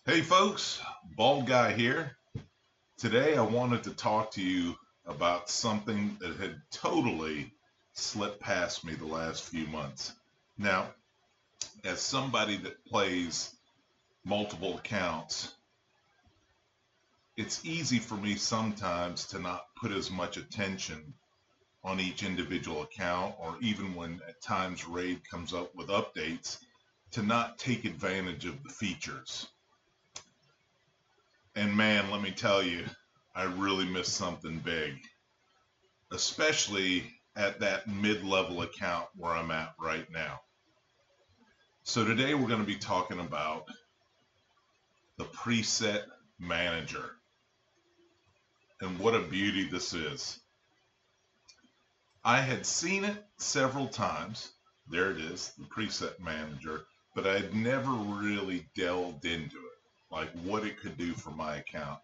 Hey folks, Bald Guy here. Today I wanted to talk to you about something that had totally slipped past me the last few months. Now, as somebody that plays multiple accounts, it's easy for me sometimes to not put as much attention on each individual account, or even when at times Raid comes up with updates, to not take advantage of the features. And man, let me tell you, I really missed something big, especially at that mid-level account where I'm at right now. So today we're going to be talking about the preset manager and what a beauty this is. I had seen it several times. There it is, the preset manager, but I had never really delved into it, like what it could do for my account.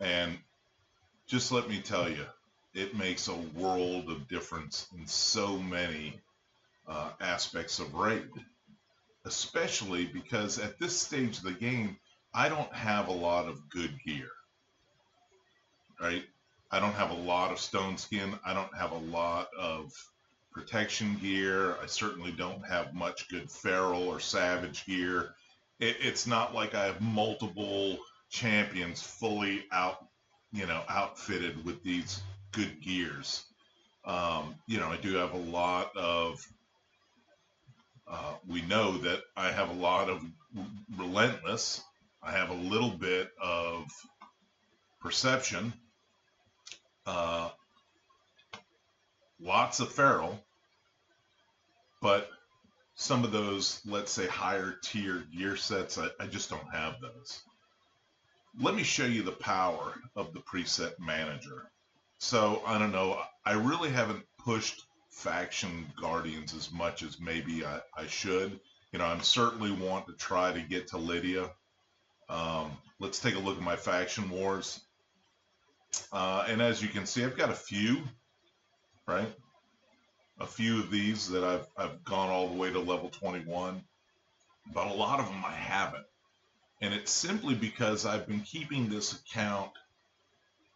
And just let me tell you, it makes a world of difference in so many aspects of Raid, especially because at this stage of the game, I don't have a lot of good gear, right? I don't have a lot of stone skin. I don't have a lot of protection gear. I certainly don't have much good feral or savage gear. It's not like I have multiple champions fully outfitted with these good gears. I do have a lot of, we know that I have a lot of relentless. I have a little bit of perception, uh, lots of feral, but some of those, let's say, higher tier gear sets, I just don't have those. Let me show you the power of the preset manager. So I don't know. I really haven't pushed faction guardians as much as maybe I should. I'm certainly want to try to get to Lydia. Let's take a look at my faction wars. And as you can see, I've got a few, right? A few of these that I've gone all the way to level 21, but a lot of them I haven't. And it's simply because I've been keeping this account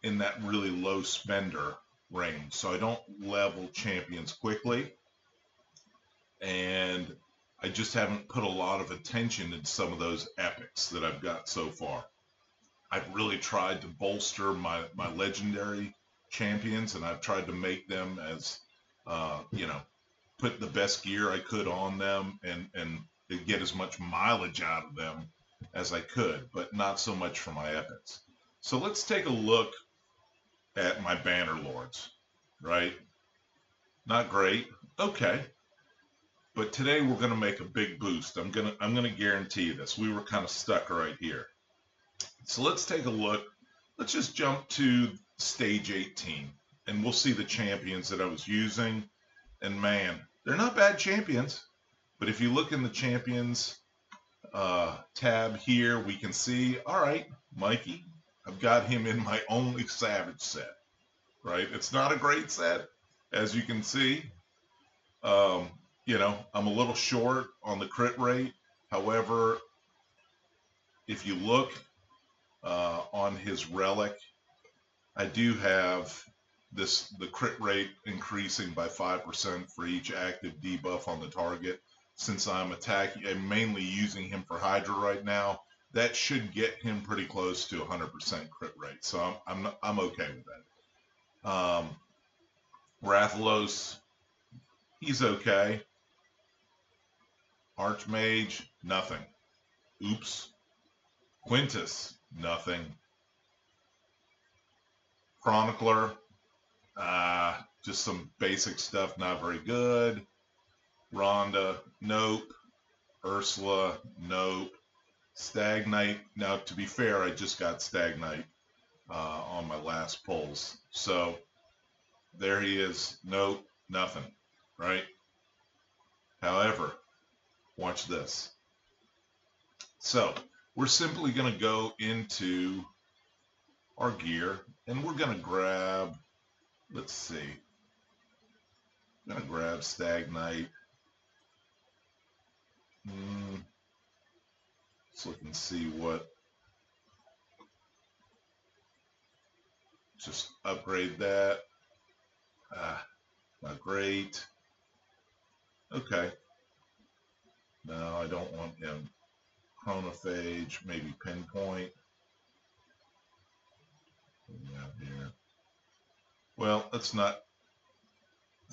in that really low spender range. So I don't level champions quickly. And I just haven't put a lot of attention in some of those epics that I've got so far. I've really tried to bolster my legendary champions, and I've tried to make them as, put the best gear I could on them and get as much mileage out of them as I could, but not so much for my epics. So let's take a look at my banner lords, right? Not great. Okay. But today we're going to make a big boost. I'm going to guarantee you this. We were kind of stuck right here. So let's take a look. Let's just jump to stage 18 and we'll see the champions that I was using. And man, they're not bad champions. But if you look in the champions tab here, we can see, all right, Mikey, I've got him in my only savage set, right? It's not a great set, as you can see. I'm a little short on the crit rate. However, if you look on his relic, I do have the crit rate increasing by 5% for each active debuff on the target. Since I'm mainly using him for Hydra right now, that should get him pretty close to 100% crit rate. So I'm okay with that. Rathalos, he's okay. Archmage, nothing. Oops. Quintus, nothing. Chronicler, just some basic stuff, not very good. Rhonda, nope. Ursula, nope. Stag Knight, now to be fair, I just got Stag Knight on my last pulls. So there he is, nope, nothing, right? However, watch this. So we're simply going to go into our gear and we're going to grab, let's see, I'm going to grab Stag Knight. Let's look and see what Just upgrade that. Not great. Okay. No, I don't want him. Chronophage, maybe pinpoint. Here. Well, let's not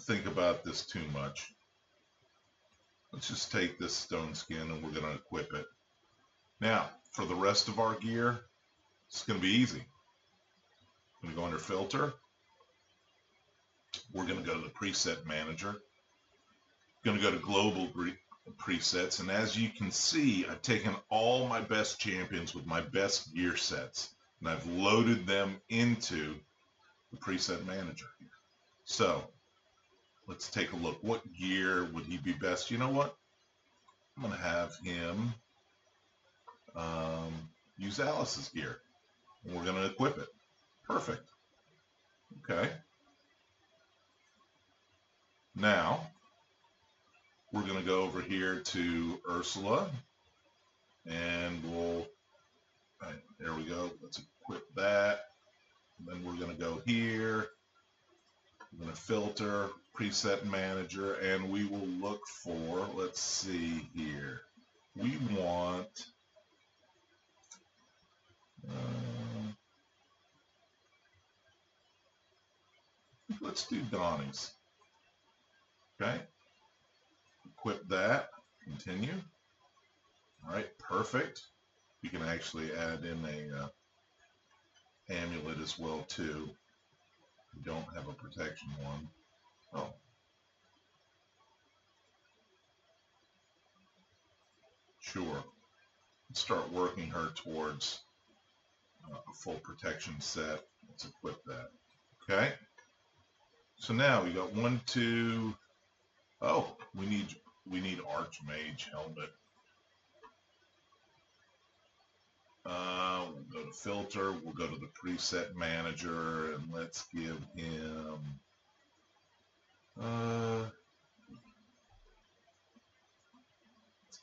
think about this too much. Let's just take this stone skin and we're going to equip it. Now, for the rest of our gear, it's going to be easy. I'm going to go under filter. We're going to go to the preset manager. Going to go to global presets, and as you can see, I've taken all my best champions with my best gear sets and I've loaded them into the preset manager. So let's take a look. What gear would he be best? You know what? I'm going to have him use Alice's gear, and we're going to equip it. Perfect. Okay. Now we're going to go over here to Ursula, and we'll, right, there we go. Let's equip that. And then we're going to go here. We're going to filter, preset manager, and we will look for, let's see here. We want, let's do Donnie's. Okay. Equip that. Continue. All right, perfect. We can actually add in a amulet as well too. We don't have a protection one. Oh. Sure. Let's start working her towards a full protection set. Let's equip that. Okay. So now we got 1, 2. Oh, we need Archmage helmet. We'll go to filter. We'll go to the preset manager, and let's give him. Let's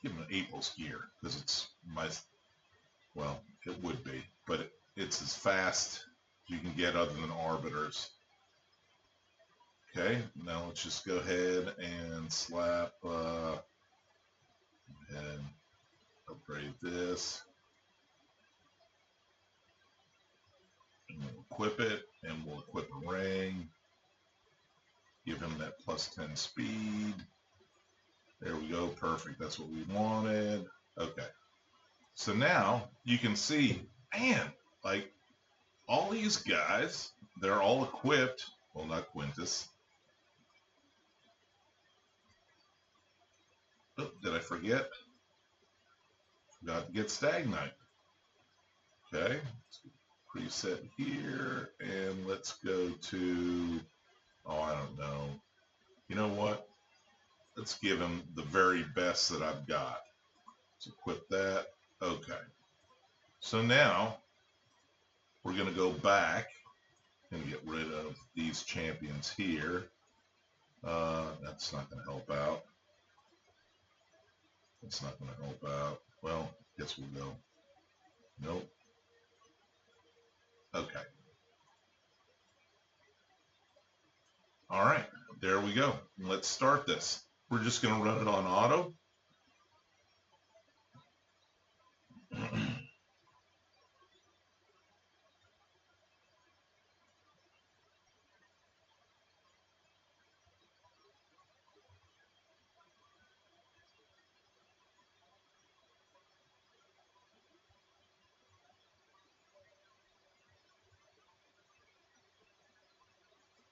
give him an April's gear because it's my. Well, it would be, but it's as fast as you can get other than arbiters. Okay, now let's just go ahead and slap and upgrade this. And we'll equip it, and we'll equip a ring. Give him that +10 speed. There we go, perfect. That's what we wanted. Okay. So now you can see, man, like all these guys, they're all equipped. Well, not Quintus. Oh, did I forget? Forgot to get Stag Knight. Okay, preset here, and let's go to, oh, I don't know. You know what? Let's give him the very best that I've got. Let's equip that. Okay. So now we're going to go back and get rid of these champions here. That's not going to help out. That's not going to help out. Well, guess we'll go. Nope. Okay. All right, there we go. Let's start this. We're just going to run it on auto.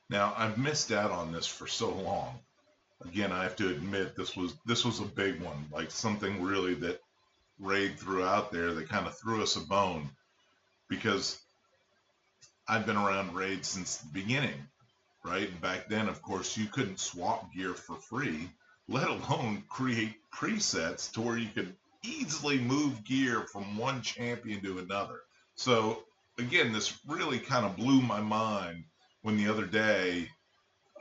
Now, I've missed out on this for so long. Again, I have to admit this was a big one, like something really that Raid threw out there that kind of threw us a bone, because I've been around Raid since the beginning, right? And back then, of course, you couldn't swap gear for free, let alone create presets to where you could easily move gear from one champion to another. So again, this really kind of blew my mind when the other day,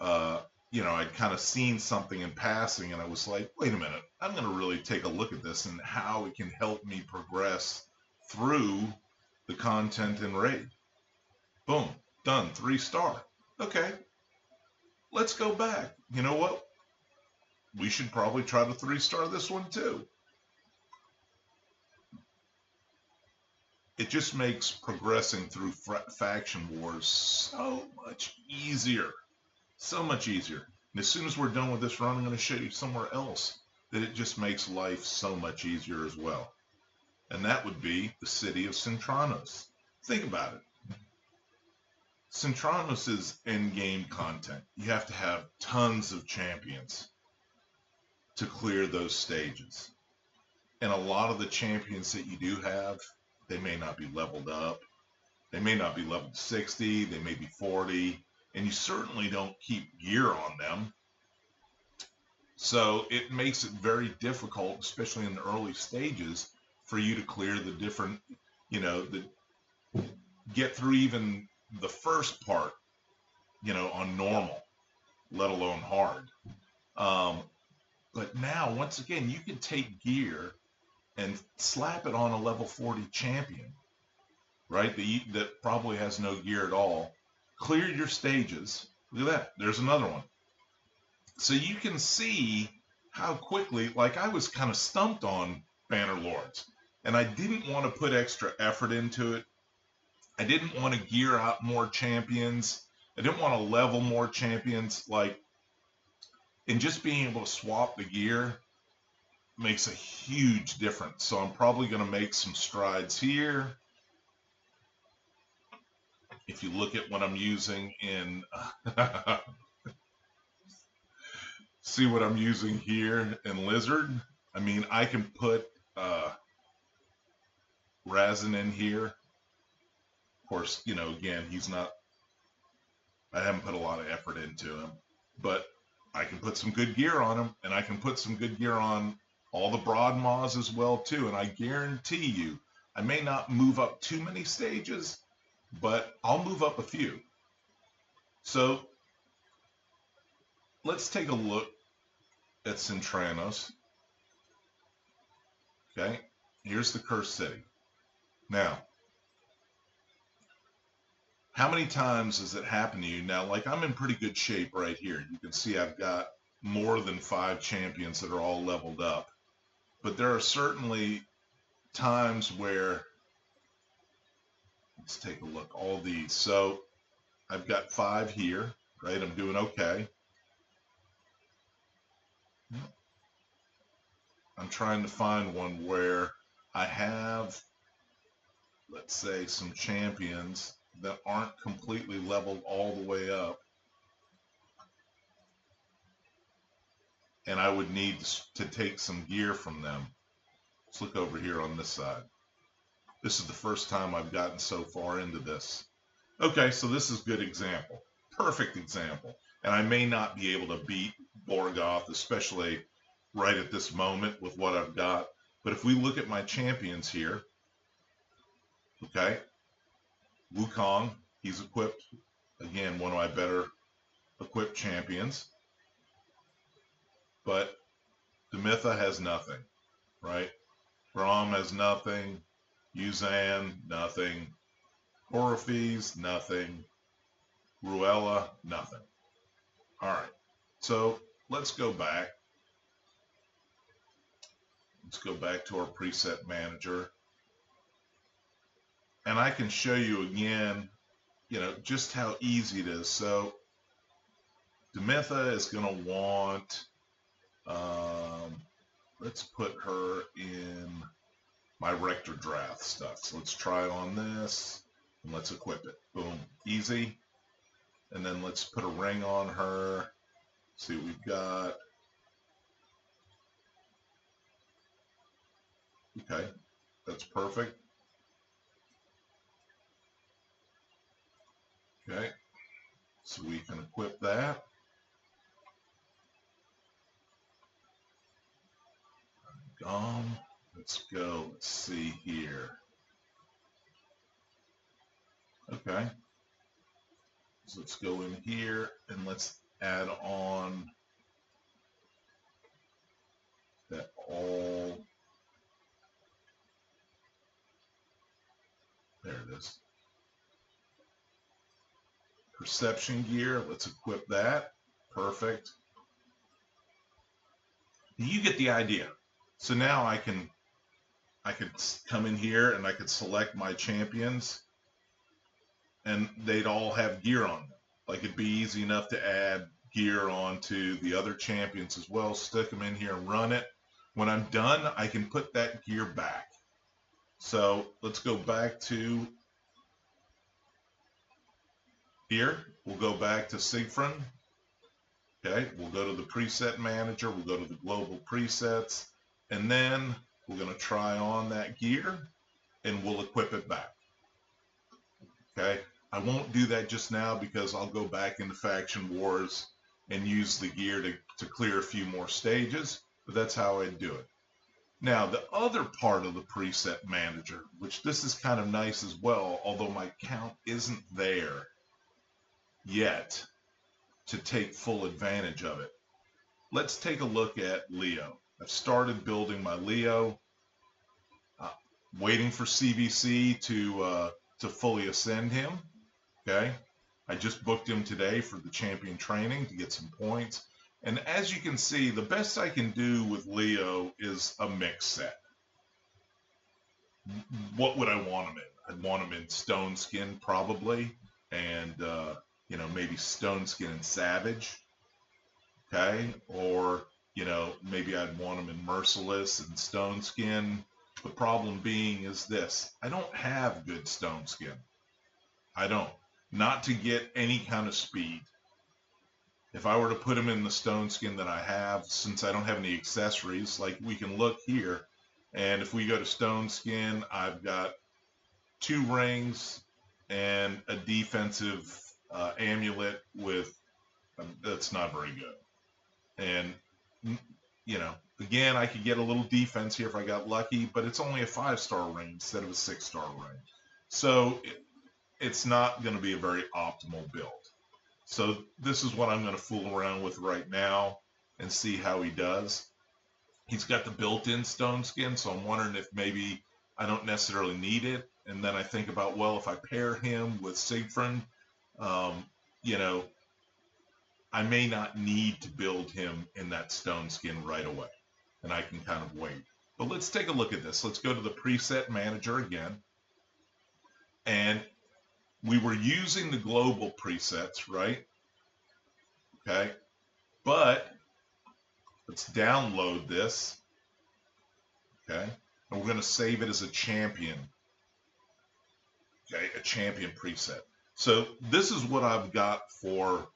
I'd kind of seen something in passing and I was like, wait a minute, I'm going to really take a look at this and how it can help me progress through the content in Raid. Boom. Done, 3-star. Okay, let's go back. You know what? We should probably try to 3-star this one too. It just makes progressing through faction wars so much easier. So much easier. And as soon as we're done with this run, I'm going to show you somewhere else that it just makes life so much easier as well. And that would be the city of Centranos. Think about it. Centranos is endgame content. You have to have tons of champions to clear those stages. And a lot of the champions that you do have, they may not be leveled up. They may not be leveled 60. They may be 40. And you certainly don't keep gear on them. So it makes it very difficult, especially in the early stages, for you to clear the different, get through even the first part, on normal, let alone hard. But now, once again, you can take gear and slap it on a level 40 champion, right? That probably has no gear at all. Clear your stages. Look at that. There's another one. So you can see how quickly, like I was kind of stumped on Banner Lords, and I didn't want to put extra effort into it. I didn't want to gear out more champions. I didn't want to level more champions. And just being able to swap the gear makes a huge difference. So I'm probably going to make some strides here. If you look at what I'm using in, see what I'm using here in Lizard. I mean, I can put Razin in here. Of course, again, I haven't put a lot of effort into him, but I can put some good gear on him, and I can put some good gear on all the Broad Maws as well, too. And I guarantee you, I may not move up too many stages, but I'll move up a few. So let's take a look at Centranos. Okay, here's the Cursed City. Now, how many times does it happen to you? Now, like I'm in pretty good shape right here. You can see I've got more than 5 champions that are all leveled up. But there are certainly times where, let's take a look, all these. So I've got 5 here, right? I'm doing okay. I'm trying to find one where I have, let's say, some champions that aren't completely leveled all the way up. And I would need to take some gear from them. Let's look over here on this side. This is the first time I've gotten so far into this. Okay, so this is a good example. Perfect example. And I may not be able to beat Borgoth, especially right at this moment with what I've got. But if we look at my champions here, okay, Wukong, he's equipped. Again, one of my better equipped champions. But Demitha has nothing, right? Braum has nothing. Yuzan, nothing. Orpheus, nothing. Ruella, nothing. All right, so let's go back. Let's go back to our preset manager. And I can show you again, just how easy it is. So Demitha is going to want, let's put her in my Rector Drath stuff. So let's try it on this, and let's equip it. Boom, easy. And then let's put a ring on her. See what we've got. Okay, that's perfect. Okay, so we can equip that. Gone. Let's go. Let's see here. Okay. So let's go in here and let's add on that all. There it is. Perception gear, let's equip that. Perfect. You get the idea. So now I could come in here and I could select my champions and they'd all have gear on them. Like it'd be easy enough to add gear onto the other champions as well, stick them in here and run it. When I'm done, I can put that gear back. So let's go back to here. We'll go back to Siegfried. Okay, we'll go to the preset manager, we'll go to the global presets, and then we're going to try on that gear and we'll equip it back. Okay, I won't do that just now because I'll go back into Faction Wars and use the gear to clear a few more stages, but that's how I do it. Now, the other part of the preset manager, which this is kind of nice as well, although my count isn't there yet to take full advantage of it. Let's take a look at Leo. I've started building my Leo, waiting for CBC to fully ascend him. Okay, I just booked him today for the champion training to get some points. And as you can see, the best I can do with Leo is a mix set. What would I want him in? I'd want him in Stone Skin probably, and you know, maybe Stone Skin and Savage. Okay, or you know, maybe I'd want him in Merciless and Stone Skin. The problem being is this: I don't have good Stone Skin. I don't. Not to get any kind of speed. If I were to put him in the Stone Skin that I have, since I don't have any accessories, like we can look here, and if we go to Stone Skin, I've got 2 rings and a defensive amulet with, that's not very good. And, you know, again, I could get a little defense here if I got lucky, but it's only a 5-star ring instead of a 6-star ring. So it's not going to be a very optimal build. So this is what I'm going to fool around with right now and see how he does. He's got the built-in Stone Skin, so I'm wondering if maybe I don't necessarily need it. And then I think about, well, if I pair him with Siegfried, you know, I may not need to build him in that Stone Skin right away, and I can kind of wait. But let's take a look at this. Let's go to the preset manager again. And we were using the global presets, right? Okay, but let's download this. Okay, and we're going to save it as a champion. Okay, a champion preset. So this is what I've got for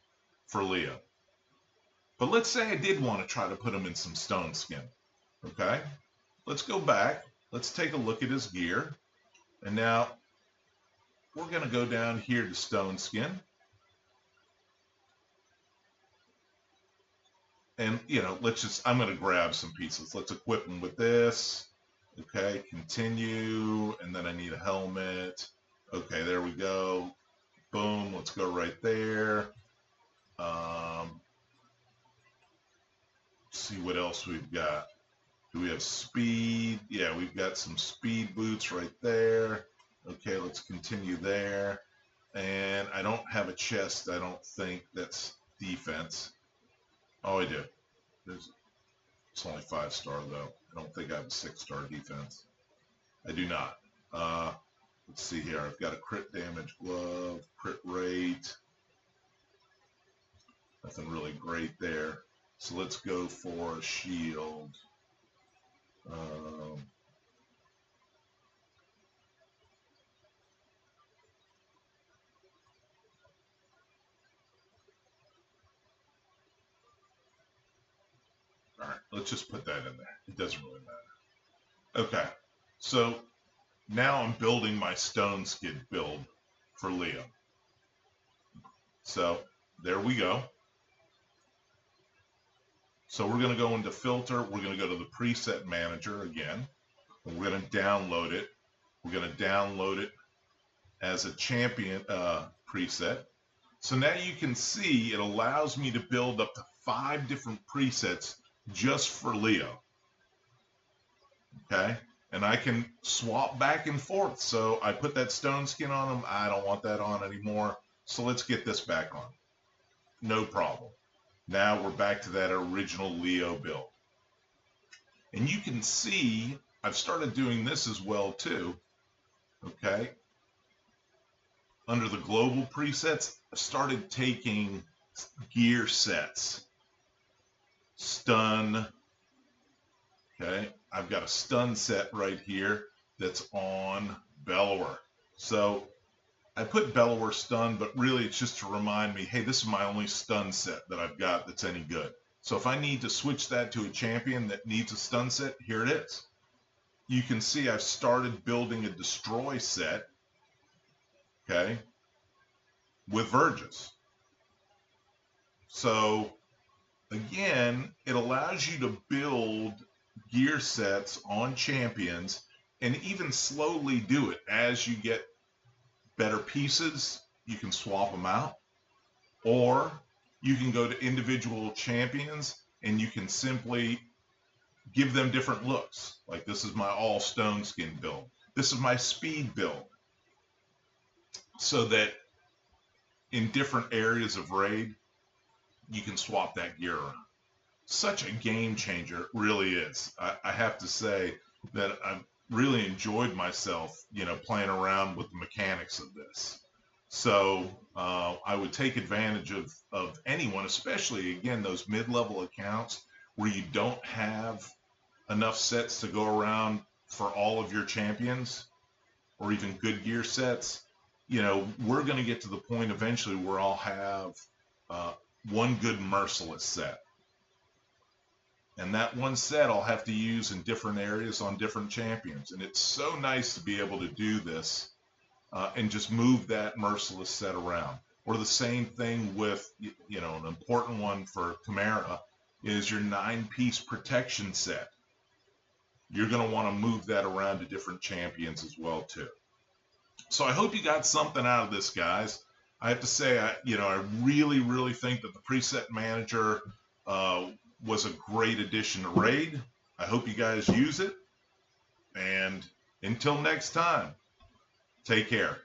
Leo. But let's say I did want to try to put him in some Stone Skin. Okay, let's go back. Let's take a look at his gear. And now we're going to go down here to Stone Skin. And, you know, I'm going to grab some pieces. Let's equip him with this. Okay, continue. And then I need a helmet. Okay, there we go. Boom, let's go right there. See what else we've got. Do we have speed? Yeah, we've got some speed boots right there. Okay, let's continue there. And I don't have a chest, I don't think, that's defense. Oh, I do. It's only 5-star, though. I don't think I have a 6-star defense. I do not. Let's see here. I've got a crit damage glove, crit rate. Nothing really great there. So let's go for a shield. All right, let's just put that in there. It doesn't really matter. Okay, so now I'm building my Stone Skin build for Leo. So there we go. So we're going to go into filter. We're going to go to the preset manager again. And we're going to download it. We're going to download it as a champion preset. So now you can see it allows me to build up to 5 different presets just for Leo. Okay, and I can swap back and forth. So I put that Stone Skin on him. I don't want that on anymore. So let's get this back on. No problem. Now we're back to that original Leo build. And you can see I've started doing this as well too. Okay. Under the global presets, I started taking gear sets. Stun. Okay. I've got a stun set right here that's on Bellower. So I put Bellower stun, but really it's just to remind me, hey, this is my only stun set that I've got that's any good. So if I need to switch that to a champion that needs a stun set, here it is. You can see I've started building a destroy set, okay, with Vergis. So again, it allows you to build gear sets on champions and even slowly do it as you get better pieces. You can swap them out, or you can go to individual champions and you can simply give them different looks. Like this is my all stone skin build. This is my speed build. So that in different areas of raid, you can swap that gear around. Such a game changer, it really is. I have to say that I've really enjoyed myself, playing around with the mechanics of this. So I would take advantage of anyone, especially, again, those mid-level accounts where you don't have enough sets to go around for all of your champions or even good gear sets. We're going to get to the point eventually where I'll have one good merciless set. And that one set I'll have to use in different areas on different champions. And it's so nice to be able to do this and just move that merciless set around. Or the same thing with, an important one for Chimera is your 9-piece protection set. You're going to want to move that around to different champions as well too. So I hope you got something out of this, guys. I have to say, I really, really think that the preset manager was a great addition to Raid. I hope you guys use it. And until next time, take care.